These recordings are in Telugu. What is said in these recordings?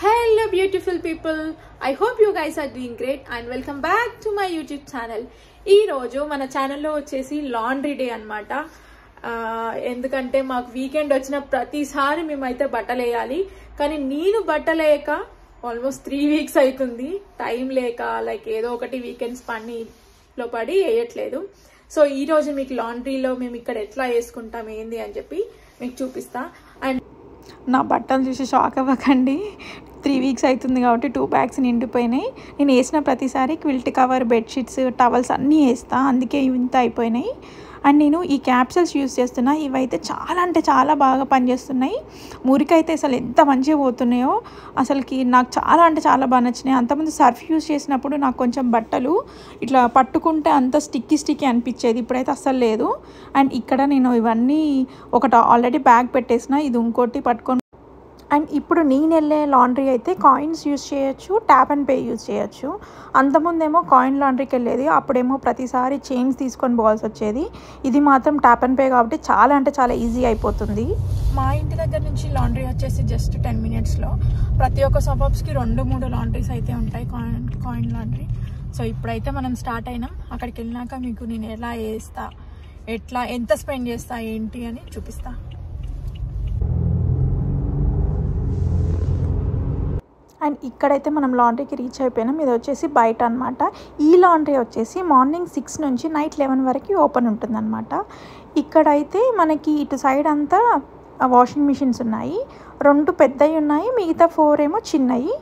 Hello beautiful people, I hope you guys are doing great and welcome back to my YouTube channel. ఈ రోజు మన ఛానల్లో వచ్చేసి లాండ్రీ డే అన్నమాట. ఎందుకంటే మాకు వీకెండ్ వచ్చిన ప్రతిసారి మేమైతే బట్టలు వేయాలి, కానీ నేను బట్టలు వేయక ఆల్మోస్ట్ 3 వీక్స్ అవుతుంది. టైం లేక లైక్ ఏదో ఒకటి వీకెండ్స్ పనిలో పడి వేయట్లేదు. సో ఈ రోజు మీకు లాండ్రీలో మేము ఇక్కడ ఎట్లా వేసుకుంటాం ఏంది అని చెప్పి మీకు చూపిస్తా. అండ్ నా బట్టలు చూసి షాక్ అవ్వకండి, 3 వీక్స్ అవుతుంది కాబట్టి 2 బ్యాగ్స్ నిండిపోయినాయి. నేను వేసిన ప్రతిసారి క్విల్ట్ కవర్, బెడ్షీట్స్, టవల్స్ అన్నీ వేస్తా, అందుకే ఇంత అయిపోయినాయి. అండ్ నేను ఈ క్యాప్సూల్స్ యూస్ చేస్తున్నా, ఇవైతే చాలా అంటే చాలా బాగా పనిచేస్తున్నాయి. మురికైతే అసలు ఎంత మంచిగా పోతున్నాయో, అసలుకి నాకు చాలా అంటే చాలా బాగా నచ్చినాయి. అంతకుముందు సర్ఫ్ యూస్ చేసినప్పుడు నాకు కొంచెం బట్టలు ఇట్లా పట్టుకుంటే అంత స్టిక్కీ అనిపించేది, ఇప్పుడైతే అస్సలు లేదు. అండ్ ఇక్కడ నేను ఇవన్నీ ఒకటి ఆల్రెడీ బ్యాగ్ పెట్టేసిన, ఇది ఇంకోటి పట్టుకొని. అండ్ ఇప్పుడు నేను వెళ్ళే లాండ్రీ అయితే కాయిన్స్ యూజ్ చేయొచ్చు, ట్యాప్ అండ్ పే యూజ్ చేయొచ్చు. అంతకుముందేమో కాయిన్ లాండ్రీకి వెళ్ళేది, అప్పుడేమో ప్రతిసారి చేంజ్ తీసుకొని పోవాల్సి వచ్చేది. ఇది మాత్రం ట్యాప్ అండ్ పే కాబట్టి చాలా అంటే చాలా ఈజీ అయిపోతుంది. మా ఇంటి దగ్గర నుంచి లాండ్రీ వచ్చేసి జస్ట్ 10 మినిట్స్లో. ప్రతి ఒక్క సబర్బ్స్కి 2-3 లాండ్రీస్ అయితే ఉంటాయి, కాయిన్ లాండ్రీ. సో ఇప్పుడైతే మనం స్టార్ట్ అయినాం. అక్కడికి వెళ్ళినాక మీకు నేను ఎలా వేస్తా, ఎంత స్పెండ్ చేస్తా ఏంటి అని చూపిస్తా. అండ్ ఇక్కడైతే మనం లాండ్రీకి రీచ్ అయిపోయినాం. ఇది వచ్చేసి బయట అనమాట. ఈ లాండ్రీ వచ్చేసి మార్నింగ్ 6 నుంచి నైట్ 11 వరకు ఓపెన్ ఉంటుందన్నమాట. ఇక్కడైతే మనకి ఇటు సైడ్ అంతా వాషింగ్ మిషన్స్ ఉన్నాయి, 2 పెద్దవి ఉన్నాయి, మిగతా 4 ఏమో చిన్నవి,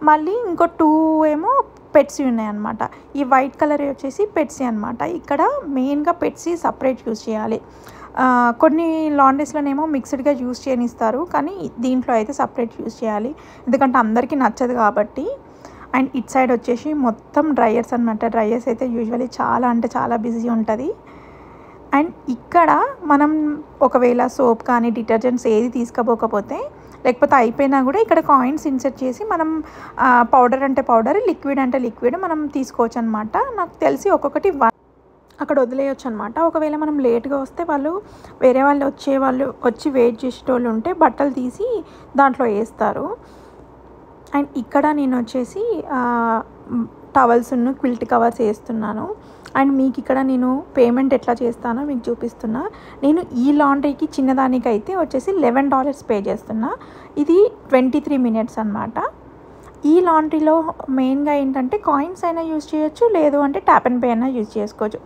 మళ్ళీ ఇంకో 2 ఏమో పెట్సీ ఉన్నాయి అన్నమాట. ఈ వైట్ కలర్ వచ్చేసి పెట్సీ అనమాట. ఇక్కడ మెయిన్గా పెట్సీ సపరేట్ యూజ్ చేయాలి. కొన్ని లాండ్రీస్లోనేమో మిక్స్డ్గా యూజ్ చేయనిస్తారు, కానీ దీంట్లో అయితే సపరేట్ యూజ్ చేయాలి, ఎందుకంటే అందరికీ నచ్చదు కాబట్టి. అండ్ ఇట్ సైడ్ వచ్చేసి మొత్తం డ్రయర్స్ అనమాట. డ్రయర్స్ అయితే యూజువల్లీ చాలా అంటే చాలా బిజీ ఉంటుంది. అండ్ ఇక్కడ మనం ఒకవేళ సోప్ కానీ డిటర్జెంట్స్ ఏది తీసుకపోకపోతే, లేకపోతే అయిపోయినా కూడా ఇక్కడ కాయిన్స్ ఇన్సెర్ట్ చేసి మనం పౌడర్ అంటే పౌడర్, లిక్విడ్ అంటే లిక్విడ్ మనం తీసుకోవచ్చు అనమాట. నాకు తెలిసి ఒక్కొక్కటి అక్కడ వదిలేయచ్చు అనమాట. ఒకవేళ మనం లేట్గా వస్తే వేరే వాళ్ళు వచ్చి వెయిట్ చేసేటోళ్ళు ఉంటే బట్టలు తీసి దాంట్లో వేస్తారు. అండ్ ఇక్కడ నేను వచ్చేసి టవల్స్ను క్విల్ట్ కవర్స్ వేస్తున్నాను. అండ్ మీకు ఇక్కడ నేను పేమెంట్ ఎట్లా చేస్తానో మీకు చూపిస్తున్నా. నేను ఈ లాండ్రీకి చిన్నదానికైతే వచ్చేసి $11 పే చేస్తున్నా. ఇది 23 మినిట్స్ అనమాట. ఈ లాండ్రీలో మెయిన్గా ఏంటంటే కాయిన్స్ అయినా యూజ్ చేయొచ్చు, లేదు అంటే ట్యాప్ అండ్ పే అయినా యూజ్ చేసుకోవచ్చు.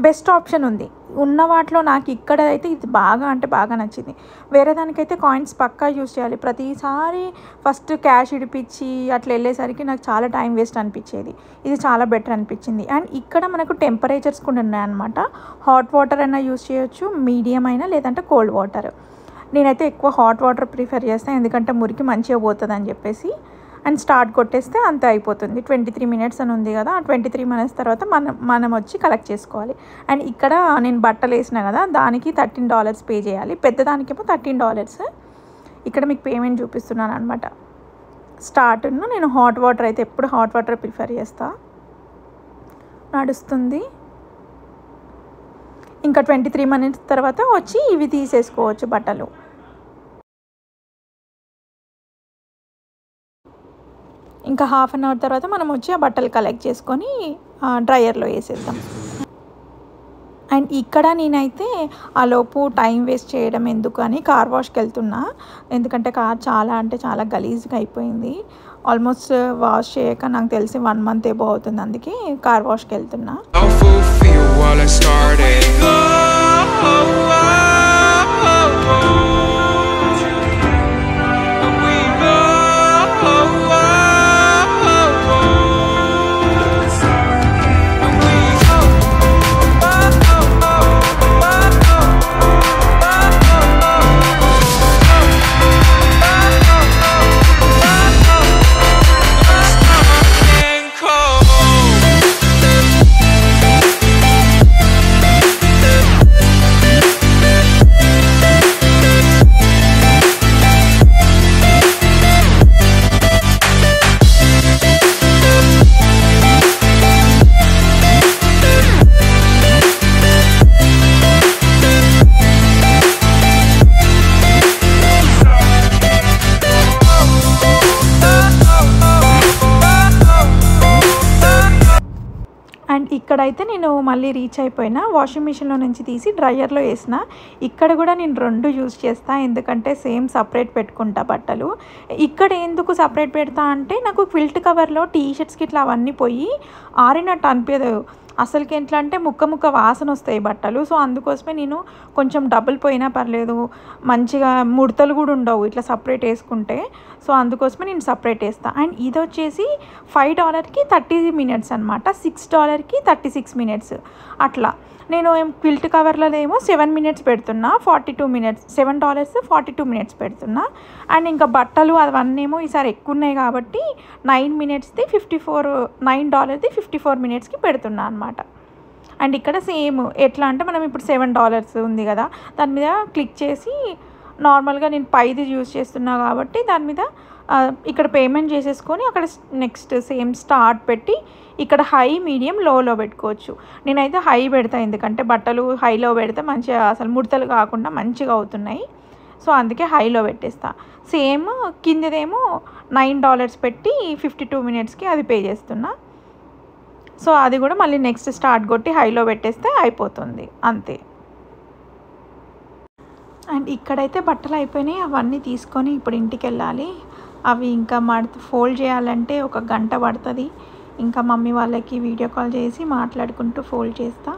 బెస్ట్ ఆప్షన్ ఉంది ఉన్న వాటిలో. నాకు ఇక్కడ అయితే ఇది బాగా అంటే బాగా నచ్చింది. వేరే దానికైతే కాయిన్స్ పక్కా యూజ్ చేయాలి, ప్రతిసారి ఫస్ట్ క్యాష్ ఇడిపించి అట్లా వెళ్ళేసరికి నాకు చాలా టైం వేస్ట్ అనిపించేది. ఇది చాలా బెటర్ అనిపించింది. అండ్ ఇక్కడ మనకు టెంపరేచర్స్ కూడా ఉన్నాయన్నమాట. హాట్ వాటర్ అయినా యూజ్ చేయొచ్చు, మీడియం అయినా, లేదంటే కోల్డ్ వాటర్. నేనైతే ఎక్కువ హాట్ వాటర్ ప్రిఫర్ చేస్తాను, ఎందుకంటే మురికి మంచిగా పోతుంది అని చెప్పేసి. అండ్ స్టార్ట్ కొట్టేస్తే అంతే అయిపోతుంది. 23 మినిట్స్ అని ఉంది కదా, ఆ 23 మినిట్స్ తర్వాత మనం వచ్చి కలెక్ట్ చేసుకోవాలి. అండ్ ఇక్కడ నేను బట్టలు వేసిన కదా, దానికి $13 పే చేయాలి, పెద్దదానికేమో $13. ఇక్కడ మీకు పేమెంట్ చూపిస్తున్నాను అనమాట. స్టార్ట్ను నేను హాట్ వాటర్ అయితే ఎప్పుడు హాట్ వాటర్ ప్రిఫర్ చేస్తా, నడుస్తుంది. ఇంకా 23 మినిట్స్ తర్వాత వచ్చి ఇవి తీసేసుకోవచ్చు బట్టలు. ఇంకా హాఫ్ అన్ అవర్ తర్వాత మనం వచ్చి ఆ బట్టలు కలెక్ట్ చేసుకొని డ్రయర్లో వేసేద్దాం. అండ్ ఇక్కడ నేనైతే ఆ లోపు టైం వేస్ట్ చేయడం ఎందుకు అని కార్ వాష్కి వెళ్తున్నా, ఎందుకంటే కార్ చాలా అంటే చాలా గలీజ్గా అయిపోయింది. ఆల్మోస్ట్ వాష్ చేయక నాకు తెలిసి 1 మంత్ ఏబో అవుతుంది, అందుకే కార్ వాష్కి వెళ్తున్నా. ఇక్కడైతే నేను మళ్ళీ రీచ్ అయిపోయినా, వాషింగ్ మిషన్లో నుంచి తీసి డ్రయర్లో వేసిన. ఇక్కడ కూడా నేను 2 యూజ్ చేస్తా, ఎందుకంటే సేమ్ సపరేట్ పెట్టుకుంటా బట్టలు. ఇక్కడ ఎందుకు సపరేట్ పెడతా అంటే నాకు క్విల్ట్ కవర్లో టీ షర్ట్స్కి ఇట్లా అవన్నీ పోయి ఆరినట్టు అనిపించదు. అసలుకి ఎట్లా అంటే ముక్క వాసన వస్తాయి బట్టలు. సో అందుకోసమే నేను కొంచెం డబుల్ పోయినా పర్లేదు, మంచిగా ముడతలు కూడా ఉండవు ఇట్లా సపరేట్ వేసుకుంటే. సో అందుకోసమే నేను సపరేట్ వేస్తాను. అండ్ ఇది వచ్చేసి $5కి 30 మినిట్స్ అనమాట, $6కి 36 మినిట్స్ అట్లా. నేను క్విల్ట్ కవర్లలో ఏమో 7 మినిట్స్ పెడుతున్నా, 42 మినిట్స్, $7 42 మినిట్స్ పెడుతున్నా. అండ్ ఇంకా బట్టలు అవన్నీ ఏమో ఈసారి ఎక్కువ ఉన్నాయి కాబట్టి $9ది 54 మినిట్స్కి పెడుతున్నా అనమాట. అండ్ ఇక్కడ సేమ్ ఎట్లా అంటే మనం ఇప్పుడు $7 ఉంది కదా, దాని మీద క్లిక్ చేసి నార్మల్గా నేను పైది యూజ్ చేస్తున్నా కాబట్టి దాని మీద ఇక్కడ పేమెంట్ చేసేసుకొని అక్కడ నెక్స్ట్ సేమ్ స్టార్ట్ పెట్టి ఇక్కడ హై, మీడియం, లోలో పెట్టుకోవచ్చు. నేనైతే హై పెడతా, ఎందుకంటే బట్టలు హైలో పెడితే మంచిగా అసలు ముడతలు కాకుండా మంచిగా అవుతున్నాయి. సో అందుకే హైలో పెట్టేస్తా. సేమ్ కిందదేమో $9 పెట్టి 52 మినిట్స్కి అది పే చేస్తున్నా. సో అది కూడా మళ్ళీ నెక్స్ట్ స్టార్ట్ కొట్టి హైలో పెట్టేస్తే అయిపోతుంది, అంతే. అండ్ ఇక్కడైతే బట్టలు అయిపోయినాయి, అవన్నీ తీసుకొని ఇప్పుడు ఇంటికి వెళ్ళాలి. అవి ఇంకా ఫోల్డ్ చేయాలంటే 1 గంట పడుతుంది. ఇంకా మమ్మీ వాళ్ళకి వీడియో కాల్ చేసి మాట్లాడుకుంటూ ఫోల్డ్ చేస్తా.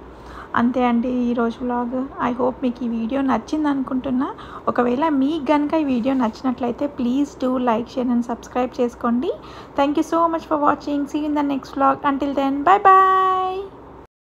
అంతే అండి ఈరోజు వ్లాగ్. ఐ హోప్ మీకు ఈ వీడియో నచ్చింది అనుకుంటున్నా. ఒకవేళ మీకు కనుక ఈ వీడియో నచ్చినట్లయితే please do like, share and subscribe చేసుకోండి. Thank you so much for watching. See in the next vlog. Until then, bye bye.